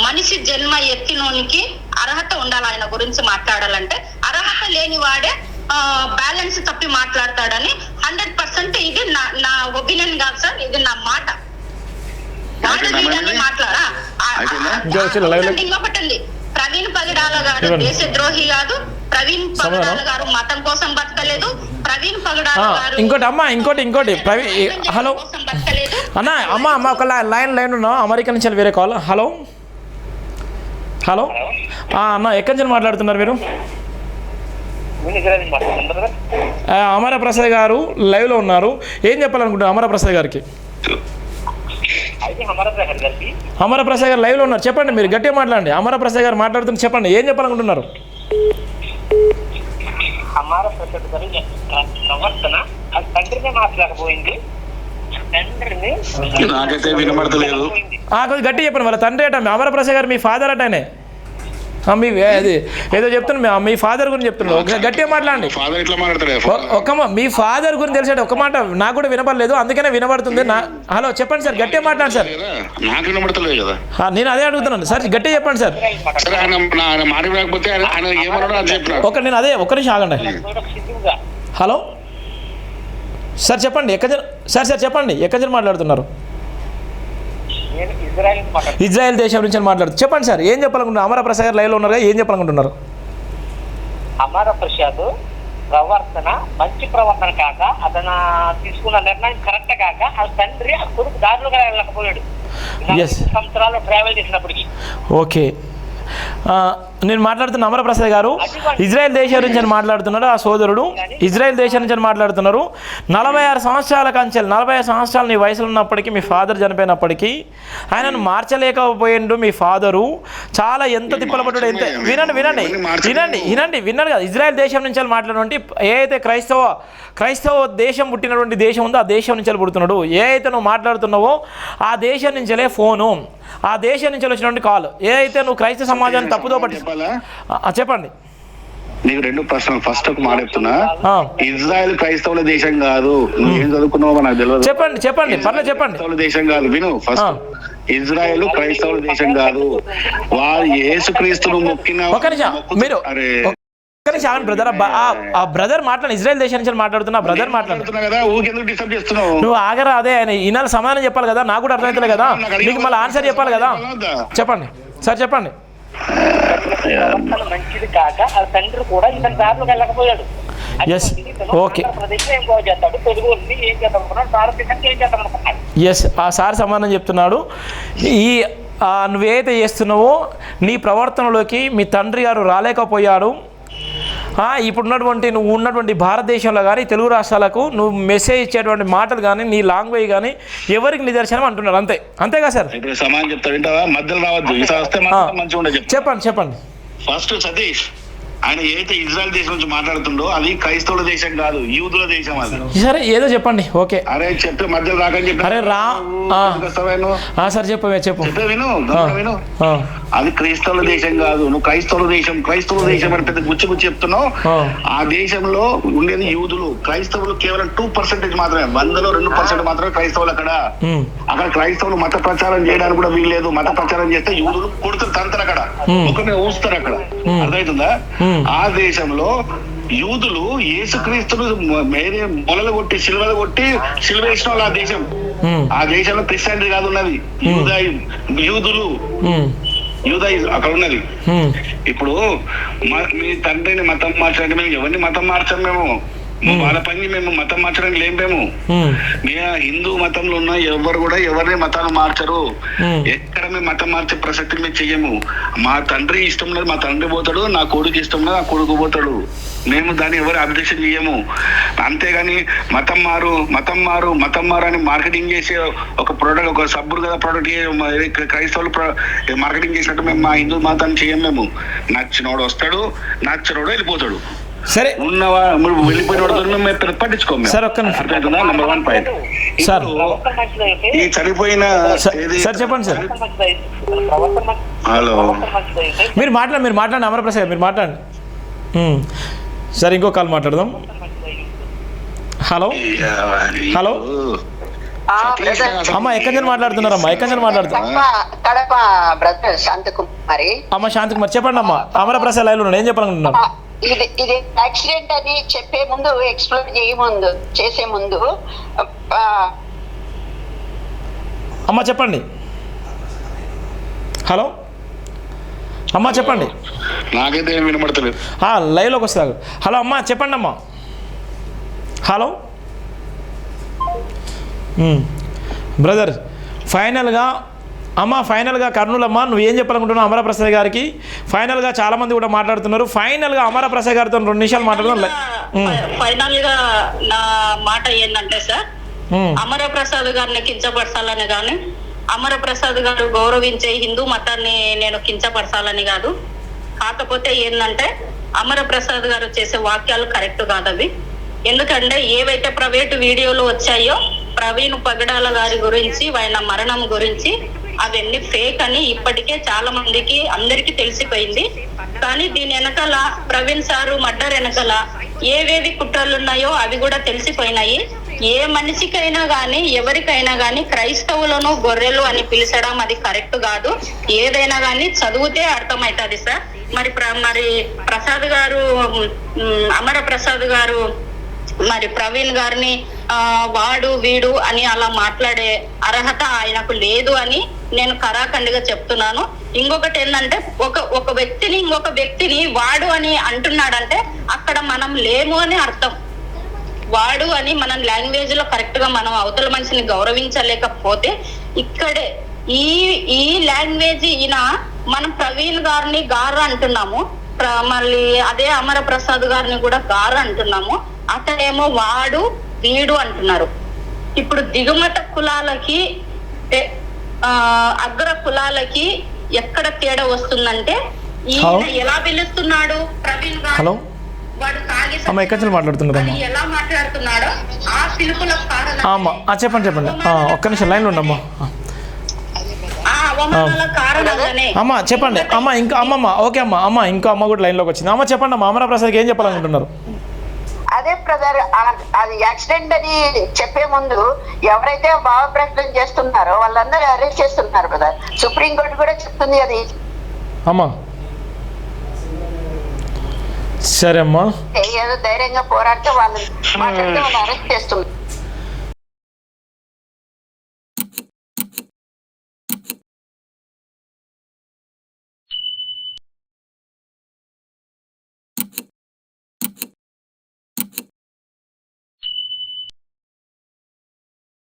మనిషి జన్మ ఎత్తినోనికి అర్హత ఉండాలి. ఆయన గురించి మాట్లాడాలంటే అర్హత లేని వాడే బ్యాలెన్స్ తప్పి మాట్లాడతాడని 100% ఇది నా ఒపీనియన్ కాదు సార్, ఇది నా మాట. మాట్లాడా ఇంకొకటి, ప్రవీణ్ పగడాల గారు దేశద్రోహి కాదు, ప్రవీణ్ పగడాల గారు మతం కోసం బతకలేదు, ప్రవీణ్ పగడాల గారు ఇంకోటి హలో అన్న అమ్మ ఒక లైన్ ఉన్నా, అమెరికా నుంచి వేరే కాల్. హలో అన్న ఎక్కడి నుంచి మాట్లాడుతున్నారు మీరు? అమర ప్రసాద్ గారు లైవ్లో ఉన్నారు, ఏం చెప్పాలనుకుంటున్నారు అమర ప్రసాద్ గారికి? అమర ప్రసాద్ గారు లైవ్లో ఉన్నారు, చెప్పండి, మీరు గట్టిగా మాట్లాడండి. అమర ప్రసాద్ గారు మాట్లాడుతున్నారు, చెప్పండి, ఏం చెప్పాలనుకుంటున్నారు? అమర ప్రసాద్ గారు ప్రవర్తన తండ్రిని మాట్లాడబోయింది, నాకైతే వినబడతలేదు. కొంచెం గట్టి చెప్పండి, వాళ్ళ తండ్రి అట అమర ప్రసాద్ గారు, మీ ఫాదర్ అట ఆయనే. మీ అది ఏదో చెప్తున్నా, మీ ఫాదర్ గురించి చెప్తున్నాను, ఒకసారి గట్టిగా మాట్లాడండి. మీ ఫాదర్ గురించి తెలిసాడు, ఒక మాట నాకు కూడా వినపడలేదు, అందుకనే వినబడుతుంది. హలో చెప్పండి సార్, గట్టిగా మాట్లాడండి సార్. నాకు వినబడతలేదు కదా, నేను అదే అడుగుతున్నాను సార్, గట్టిగా చెప్పండి సార్. నేను అదే ఒక్క నిమిషం ఆగండి. హలో సార్ చెప్పండి, సార్ చెప్పండి, ఎక్కడి నుంచి మాట్లాడుతున్నారు? ఇజ్రాయెల్ దేశం నుంచి మాట్లాడుతున్నారు, చెప్పండి సార్, ఏం చెప్పాలనుకుంటున్నారు? అమర ప్రసాద్ గారు లైవ్లో ఉన్నారు, ఏం చెప్పాలనుకుంటున్నారు? అమర ప్రసాద్ ప్రవర్తన మంచి ప్రవర్తన కాక, అతను తీసుకున్న నిర్ణయం కరెక్ట్ కాక, ఆ తండ్రి ఆ కొడుకు దారిలోకి వెళ్ళకపోయాడు సంవత్సరాలు ట్రావెల్ చేసినప్పటికీ. ఓకే, నేను మాట్లాడుతున్న అమర ప్రసాద్ గారు ఇజ్రాయెల్ దేశం నుంచి అని మాట్లాడుతున్నారు, ఆ సోదరుడు ఇజ్రాయెల్ దేశం నుంచి అని మాట్లాడుతున్నారు. 46 సంవత్సరాల కంచెలు, 45 సంవత్సరాలు నీ వయసులో ఉన్నప్పటికీ, మీ ఫాదర్ చనిపోయినప్పటికీ ఆయనను మార్చలేకపోయిండు మీ ఫాదరు. చాలా ఎంత తిప్పలు పడ్డాడు, ఎంత వినండి కదా. ఇజ్రాయెల్ దేశం నుంచి మాట్లాడినటువంటి ఏదైతే క్రైస్తవ దేశం పుట్టినటువంటి దేశం ఉందో ఆ దేశం నుంచి పుడుతున్నాడు. ఏదైతే నువ్వు మాట్లాడుతున్నావో ఆ దేశం నుంచే ఫోను, ఆ దేశం నుంచి వచ్చినటువంటి కాల్, ఏదైతే నువ్వు క్రైస్తవ సమాజాన్ని తప్పుదో పట్టి చెప్పండి. నీకు 2 ప్రశ్నలు. ఫస్ట్ ఒక మాట చెప్తున్నా, ఇజ్రాయెల్ క్రైస్తవుల దేశం కాదు, నువ్వు ఏం చదువుకున్నావో నాకు తెలియదు. చెప్పండి పర్లేదు చెప్పండి. క్రైస్తవుల దేశం కాదు, విను. ఫస్ట్ ఇజ్రాయెల్ క్రైస్తవుల దేశం కాదు, వారు యేసుక్రీస్తును మొక్కిన. మీరు బ్రదర్, ఆ బ్రదర్ మాట్లాడు, ఇజ్రాయెల్ దేశం నుంచి మాట్లాడుతున్నా బ్రదర్ మాట్లాడుతున్నా కదా, ఊకెందుకు డిస్టర్బ్ చేస్తున్నావు? నువ్వు ఆగరా, అదే ఆయన ఈనాడు సమాధానం చెప్పాలి కదా, నాకు కూడా అర్థమవుతలే కదా, నీకు మళ్ళీ ఆన్సర్ చెప్పాలి కదా. చెప్పండి సార్, చెప్పండి. మంచిది కాక ఆ తండ్రి కూడా ఇతని దారిలోకి వెళ్ళకపోయాడు. ఆ సార్ సమాధానం చెప్తున్నాడు. నువ్వేదైతే చేస్తున్నావో నీ ప్రవర్తనలోకి మీ తండ్రి గారు రాలేకపోయాడు. నువ్వు ఉన్నటువంటి భారతదేశంలో కానీ తెలుగు రాష్ట్రాలకు నువ్వు మెసేజ్ ఇచ్చేటువంటి మాటలు కానీ నీ లాంగ్వేజ్ కానీ ఎవరికి నిదర్శనం అంటున్నారు, అంతేగా సార్? సమానం చెప్తా, మధ్యలో రావద్దు. చెప్పండి. ఫస్ట్ సతీష్, ఆయన ఏదైతే ఇజ్రాయెల్ దేశం నుంచి మాట్లాడుతుండో అది క్రైస్తవుల దేశం కాదు, యూదుల దేశం. అది సరే, ఏదో చెప్పండి. ఓకే, అరే చెప్పే మధ్యలో రాకని చెప్పి. అరే సార్ చెప్పు విను. అది క్రైస్తవుల దేశం కాదు, నువ్వు క్రైస్తవుల దేశం అని పెద్ద గుచ్చి చెప్తున్నావు. ఆ దేశంలో ఉండేది యూదులు, క్రైస్తవులు కేవలం 2% మాత్రమే, 100లో 2% మాత్రమే క్రైస్తవులు. అక్కడ క్రైస్తవులు మత ప్రచారం చేయడానికి కూడా వీల్లేదు. మత ప్రచారం చేస్తే యూదులు కొడుతురు, తంతరు, అక్కడ ముఖమే ఊస్తారు. అక్కడ అర్థమవుతుందా? ఆ దేశంలో యూదులు యేసుక్రీస్తును మొలలు కొట్టి సిలువలు కొట్టి సిలువ వేసిన వాళ్ళు ఆ దేశంలో క్రిస్టియానిటీ కాదు ఉన్నది, యూదాయి అక్కడ ఉన్నది. ఇప్పుడు మీ తండ్రిని మతం మార్చడానికి మేము ఎవరిని మతం మార్చాం? వాళ్ళ పని మేము మతం మార్చడానికి లేం. మేము హిందూ మతంలో ఉన్న ఎవరు కూడా ఎవరిని మతాలు మార్చరు. ఎక్కడ మేము మతం మార్చే ప్రసక్తి మేము చెయ్యము. మా తండ్రి ఇష్టం లేదు, మా తండ్రి పోతాడు, నా కొడుకు ఇష్టం లేదు, నా కొడుకు పోతాడు. మేము దాన్ని ఎవరు అబ్జెక్షన్ చేయము. అంతేగాని మతం మారు అని మార్కెటింగ్ చేసే ఒక ప్రోడక్ట్, ఒక సబ్బురు కదా ప్రోడక్ట్ క్రైస్తవులు మార్కెటింగ్ చేసినట్టు మేము మా హిందూ మతాన్ని చెయ్యం. మేము నచ్చినోడు వస్తాడు, నచ్చినోడు వెళ్ళిపోతాడు. సరే, వెళ్ళిపోయిన పట్టించుకోము సార్. Number 1 point. సార్ ఈ చనిపోయిన సార్ చెప్పండి సార్. హలో, మీరు మాట్లాడండి అమరప్రసాద్, మీరు మాట్లాడండి. సరే, ఇంకో కాల్ మాట్లాడదాం. హలో అమ్మ ఎక్కడి నుంచి మాట్లాడుతున్నారమ్మా? ఎక్కడి నుంచి మాట్లాడుతున్నా? కడప బ్రదర్ శాంతకుమారి. అమ్మ శాంతికుమార్ చెప్పండి అమ్మా. అమరప్రసాద్ లైవ్ ఉన్నాడు, ఏం చెప్పాలనుకుంటున్నారు? ఇది యాక్సిడెంట్ అని చెప్పే ముందు, ఎక్స్ప్లోర్ చేసే ముందు అమ్మ చెప్పండి. హలో అమ్మ చెప్పండి. నాకైతే ఏం వినబడతలేదు. లైవ్లోకి వస్తారు. హలో అమ్మ చెప్పండి అమ్మా. హలో బ్రదర్, ఫైనల్గా అమ్మ, ఫైనల్గా కర్నూలు అమ్మ నువ్వేం చెప్పాలనుకుంటున్నావు అమరప్రసాద్ గారికి? ఫైనల్గా చాలామంది కూడా మాట్లాడుతున్నారు. ఫైనల్గా అమరప్రసాద్ గారితో 2 నిమిషాలు మాట్లాడుతున్నాం. ఫైనల్గా నా మాట ఏంటంటే సార్, అమరప్రసాద్ గారిని కించపరచాలని కానీ, అమరప్రసాద్ గారు గౌరవించే హిందూ మతాన్ని నేను కించపరచాలని కాదు. కాకపోతే ఏంటంటే అమరప్రసాద్ గారు చేసే వాక్యాలు కరెక్ట్ కాదు అవి. ఎందుకంటే ఏవైతే ప్రైవేటు వీడియోలు వచ్చాయో ప్రవీణ్ పగడాల గారి గురించి, ఆయన మరణం గురించి, అవన్నీ ఫేక్ అని ఇప్పటికే చాలా మందికి అందరికీ తెలిసిపోయింది. కానీ దీని వెనకాల ప్రవీణ్ సారు మర్డర్ వెనకాల ఏవేవి కుట్రలు ఉన్నాయో అవి కూడా తెలిసిపోయినాయి. ఏ మనిషికైనా గాని, ఎవరికైనా గాని క్రైస్తవులను గొర్రెలు అని పిలిచడం అది కరెక్ట్ కాదు. ఏదైనా గాని చదివితే అర్థమవుతుంది సార్. మరి ప్రసాద్ గారు, అమరప్రసాద్ గారు మరి ప్రవీణ్ గారిని వాడు వీడు అని అలా మాట్లాడే అర్హత ఆయనకు లేదు అని నేను కరాఖండిగా చెప్తున్నాను. ఇంకొకటి ఏంటంటే ఒక వ్యక్తిని ఇంకొక వ్యక్తిని వాడు అని అంటున్నాడంటే అక్కడ మనం లేము అని అర్థం. వాడు అని మనం లాంగ్వేజ్ లో కరెక్ట్ గా మనం అవతల మనిషిని గౌరవించలేకపోతే ఇక్కడే ఈ లాంగ్వేజ్ ఈయన మనం ప్రవీణ్ గారిని గారు అంటున్నాము, మళ్ళీ అదే అమరప్రసాద్ గారిని కూడా గారు అంటున్నాము. అతనేమో వాడు వీడు అంటున్నారు. ఇప్పుడు దిగుమత కులాలకి అగ్ర కులాలకి ఎక్కడ తేడా వస్తుందంటే ఈయన ఎలా పిలుస్తున్నాడు ప్రవీణ్ గారు, వాడు తాగి ఎలా మాట్లాడుతున్నాడో ఆ పిలుపుల కారణం. చెప్పండి ఒక్క నిమిషం లైన్లో ఉండమ్మా. అమ్మ చెప్పండి అమ్మ. ఇంకా అమ్మమ్మ ఓకే అమ్మ ఇంకో అమ్మ కూడా లైన్లోకి వచ్చింది. అమ్మ చెప్పండి అమ్మ, అమరప్రసాద్కి ఏం చెప్పాలనుకుంటున్నారు? అదే బ్రదర్, అది యాక్సిడెంట్ అని చెప్పే ముందు ఎవరైతే భావ ప్రకటన చేస్తున్నారో వాళ్ళందరూ అరెస్ట్ చేస్తున్నారు బ్రదర్. సుప్రీంకోర్టు కూడా చెప్తుంది అది. అమ్మా సరే అమ్మా, ఏదో ధైర్యంగా పోరాడితే వాళ్ళు అరెస్ట్ చేస్తున్నారు.